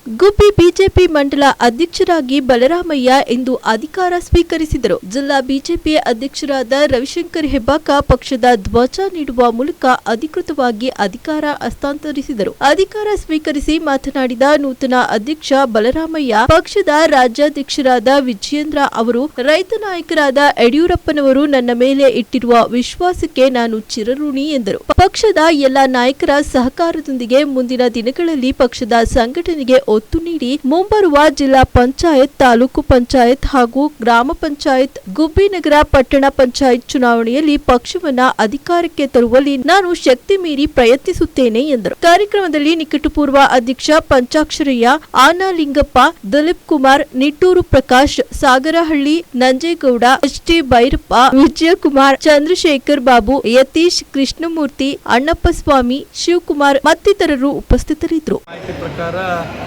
ಗುಬ್ಬಿ BJP ಮಂಡಲ ಅಧ್ಯಕ್ಷರಾಗಿ ಬಲರಾಮಯ್ಯ ಇಂದು ಅಧಿಕಾರ ಸ್ವೀಕರಿಸಿದರು. ಜಿಲ್ಲಾ ಬಿಜೆಪಿ ಅಧ್ಯಕ್ಷರಾದ ರವಿಶಂಕರ್ ಹೆಬ್ಬಾಕ ಪಕ್ಷದ ಧ್ವಜ ನೀಡುವ ಮೂಲಕ ಅಧಿಕೃತವಾಗಿ ಅಧಿಕಾರ ಹಸ್ತಾಂತರಿಸಿದರು. ಅಧಿಕಾರ ಸ್ವೀಕರಿಸಿ ಮಾತನಾಡಿದ ನೂತನ ಅಧ್ಯಕ್ಷ ಬಲರಾಮಯ್ಯ, ಪಕ್ಷದ ರಾಜ್ಯಾಧ್ಯಕ್ಷರಾದ ವಿಜಯೇಂದ್ರ ಅವರು, ರೈತ ನಾಯಕರಾದ ಯಡಿಯೂರಪ್ಪನವರು ನನ್ನ ಮೇಲೆ ಇಟ್ಟಿರುವ ವಿಶ್ವಾಸಕ್ಕೆ ನಾನು ಚಿರಋಣಿ ಎಂದರು. ಪಕ್ಷದ ಎಲ್ಲಾ ನಾಯಕರ ಸಹಕಾರದೊಂದಿಗೆ ಮುಂದಿನ ದಿನಗಳಲ್ಲಿ ಪಕ್ಷದ ಸಂಘಟನೆಗೆ ಒತ್ತು ನೀಡಿ ಮುಂಬರುವ ಜಿಲ್ಲಾ ಪಂಚಾಯತ್, ತಾಲೂಕು ಪಂಚಾಯತ್ ಹಾಗೂ ಗ್ರಾಮ ಪಂಚಾಯತ್, ಗುಬ್ಬಿ ನಗರ ಪಟ್ಟಣ ಪಂಚಾಯತ್ ಚುನಾವಣೆಯಲ್ಲಿ ಪಕ್ಷವನ್ನ ಅಧಿಕಾರಕ್ಕೆ ತರುವಲ್ಲಿ ನಾನು ಶಕ್ತಿ ಮೀರಿ ಪ್ರಯತ್ನಿಸುತ್ತೇನೆ ಎಂದರು. ಕಾರ್ಯಕ್ರಮದಲ್ಲಿ ನಿಕಟಪೂರ್ವ ಅಧ್ಯಕ್ಷ ಪಂಚಾಕ್ಷರಯ್ಯ, ಆನಲಿಂಗಪ್ಪ, ದಿಲೀಪ್ ಕುಮಾರ್, ನಿಟ್ಟೂರು ಪ್ರಕಾಶ್, ಸಾಗರಹಳ್ಳಿ ನಂಜೇಗೌಡ, ಎಚ್.ಟಿ. ಭೈರಪ್ಪ, ವಿಜಯಕುಮಾರ್, ಚಂದ್ರಶೇಖರ್ ಬಾಬು, ಯತೀಶ್, ಕೃಷ್ಣಮೂರ್ತಿ, ಅಣ್ಣಪ್ಪಸ್ವಾಮಿ, ಶಿವಕುಮಾರ್ ಮತ್ತಿತರರು ಉಪಸ್ಥಿತರಿದ್ದರು.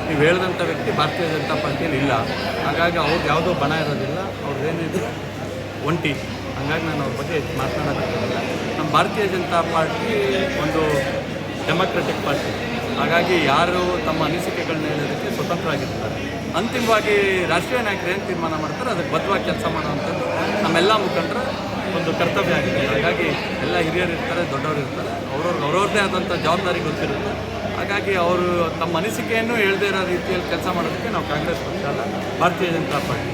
ನೀವು ಹೇಳಿದಂಥ ವ್ಯಕ್ತಿ ಭಾರತೀಯ ಜನತಾ ಪಾರ್ಟಿಯಲ್ಲಿ ಇಲ್ಲ. ಹಾಗಾಗಿ ಅವ್ರಿಗೆ ಯಾವುದೋ ಬಣ ಇರೋದಿಲ್ಲ, ಅವ್ರದ್ದೇನಿದ್ರು ಒಂಟಿ. ಹಾಗಾಗಿ ನಾನು ಅವ್ರ ಬಗ್ಗೆ ಮಾತನಾಡೋಕ್ಕಾಗಲ್ಲ. ನಮ್ಮ ಭಾರತೀಯ ಜನತಾ ಪಾರ್ಟಿ ಒಂದು ಡೆಮೊಕ್ರೆಟಿಕ್ ಪಾರ್ಟಿ. ಹಾಗಾಗಿ ಯಾರು ತಮ್ಮ ಅನಿಸಿಕೆಗಳನ್ನ ಹೇಳೋದಕ್ಕೆ ಸ್ವತಂತ್ರವಾಗಿರ್ತಾರೆ. ಅಂತಿಮವಾಗಿ ರಾಷ್ಟ್ರೀಯ ನಾಯಕರು ಏನು ತೀರ್ಮಾನ ಮಾಡ್ತಾರೆ ಅದಕ್ಕೆ ಬದ್ಧವಾಗಿ ಕೆಲಸ ಮಾಡುವಂಥದ್ದು ನಮ್ಮೆಲ್ಲ ಮುಖಂಡರ ಒಂದು ಕರ್ತವ್ಯ ಆಗಿದೆ. ಹಾಗಾಗಿ ಎಲ್ಲ ಹಿರಿಯರು ಇರ್ತಾರೆ, ದೊಡ್ಡವರು ಇರ್ತಾರೆ, ಅವ್ರವ್ರದ್ದೇ ಆದಂಥ ಜವಾಬ್ದಾರಿ ಗೊತ್ತಿರುತ್ತೆ. ಹಾಗಾಗಿ ಅವರು ತಮ್ಮ ಅನಿಸಿಕೆಯನ್ನು ಹೇಳದೇ ಇರೋ ರೀತಿಯಲ್ಲಿ ಕೆಲಸ ಮಾಡೋದಕ್ಕೆ ನಾವು ಕಾಂಗ್ರೆಸ್ ಪಕ್ಷ ಅಲ್ಲ, ಭಾರತೀಯ ಜನತಾ ಪಾರ್ಟಿ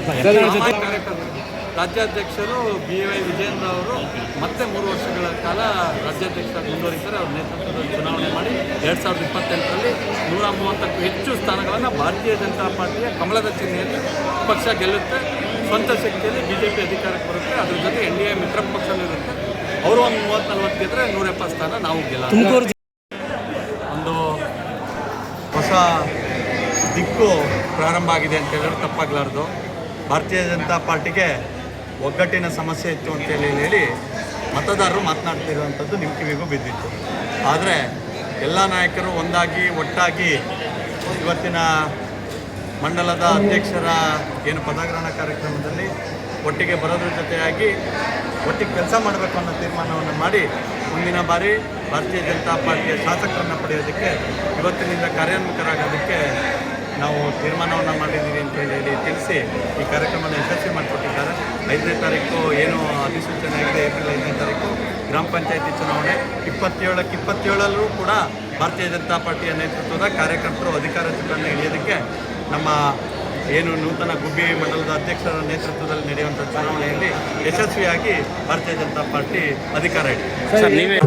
ಕಾರ್ಯಕರ್ತರು. ರಾಜ್ಯಾಧ್ಯಕ್ಷರು BY ವಿಜಯೇಂದ್ರ ಅವರು ಮತ್ತೆ 3 ವರ್ಷಗಳ ಕಾಲ ರಾಜ್ಯಾಧ್ಯಕ್ಷರಾಗಿ ಮುಂದುವರಿತಾರೆ. ಅವ್ರ ನೇತೃತ್ವದಲ್ಲಿ ಚುನಾವಣೆ ಮಾಡಿ 2028ರಲ್ಲಿ 130ಕ್ಕೂ ಹೆಚ್ಚು ಸ್ಥಾನಗಳನ್ನು ಭಾರತೀಯ ಜನತಾ ಪಾರ್ಟಿಯ ಕಮಲದ ಚಿಹ್ನೆಯಲ್ಲಿ ಪಕ್ಷ ಗೆಲ್ಲುತ್ತೆ. ಸ್ವಂತ ಶಕ್ತಿಯಲ್ಲಿ BJP ಅಧಿಕಾರಕ್ಕೆ ಬರುತ್ತೆ. ಅದ್ರ ಜೊತೆ NDA ಮಿತ್ರ ಪಕ್ಷನೂ ಇರುತ್ತೆ. ಅವರು ಒಂದು 30-40 ಗೆದ್ದರೆ 170 ಸ್ಥಾನ ನಾವು ಗೆಲ್ಲ. ಒಂದು ಹೊಸ ದಿಕ್ಕು ಪ್ರಾರಂಭ ಆಗಿದೆ ಅಂತ ಹೇಳಿದ್ರೆ ತಪ್ಪಾಗಲಾರ್ದು. ಭಾರತೀಯ ಜನತಾ ಪಾರ್ಟಿಗೆ ಒಗ್ಗಟ್ಟಿನ ಸಮಸ್ಯೆ ಇತ್ತು ಅಂತೇಳಿ ಹೇಳಿ ಮತದಾರರು ಮಾತನಾಡ್ತಿರುವಂಥದ್ದು ನಿಮ್ಮ ಕಿವಿಗೂ ಬಿದ್ದಿತ್ತು. ಆದರೆ ಎಲ್ಲ ನಾಯಕರು ಒಂದಾಗಿ ಒಟ್ಟಾಗಿ ಇವತ್ತಿನ ಮಂಡಲದ ಅಧ್ಯಕ್ಷರ ಏನು ಪದಗ್ರಹಣ ಕಾರ್ಯಕ್ರಮದಲ್ಲಿ ಒಟ್ಟಿಗೆ ಬರೋದ್ರ ಜೊತೆಯಾಗಿ ಒಟ್ಟಿಗೆ ಕೆಲಸ ಮಾಡಬೇಕು ಅನ್ನೋ ತೀರ್ಮಾನವನ್ನು ಮಾಡಿ ಮುಂದಿನ ಬಾರಿ ಭಾರತೀಯ ಜನತಾ ಪಾರ್ಟಿಯ ಶಾಸಕರನ್ನು ಪಡೆಯೋದಕ್ಕೆ ಇವತ್ತಿನಿಂದ ಕಾರ್ಯೋನ್ಮುಖರಾಗೋದಕ್ಕೆ ನಾವು ತೀರ್ಮಾನವನ್ನು ಮಾಡಿದ್ದೀವಿ ಅಂತ ಹೇಳಿ ತಿಳಿಸಿ ಈ ಕಾರ್ಯಕ್ರಮವನ್ನು ಯಶಸ್ವಿ ಮಾಡಿಕೊಟ್ಟಿದ್ದಾರೆ. 5ನೇ ತಾರೀಕು ಏನು ಅಧಿಸೂಚನೆ ಆಗಿದೆ, ಏಪ್ರಿಲ್ 5ನೇ ತಾರೀಕು ಗ್ರಾಮ ಪಂಚಾಯತಿ ಚುನಾವಣೆ. 27ಲ್ಲೂ ಕೂಡ ಭಾರತೀಯ ಜನತಾ ಪಾರ್ಟಿಯ ನೇತೃತ್ವದ ಕಾರ್ಯಕರ್ತರು ಅಧಿಕಾರ ಚುನಾವಣೆ ಹಿಡಿಯೋದಕ್ಕೆ ನಮ್ಮ ಏನು ನೂತನ ಗುಬ್ಬಿ ಮಂಡಲದ ಅಧ್ಯಕ್ಷರ ನೇತೃತ್ವದಲ್ಲಿ ನಡೆಯುವಂಥ ಚುನಾವಣೆಯಲ್ಲಿ ಯಶಸ್ವಿಯಾಗಿ ಭಾರತೀಯ ಜನತಾ ಪಾರ್ಟಿ ಅಧಿಕಾರ ಹಿಡಿದಿದೆ.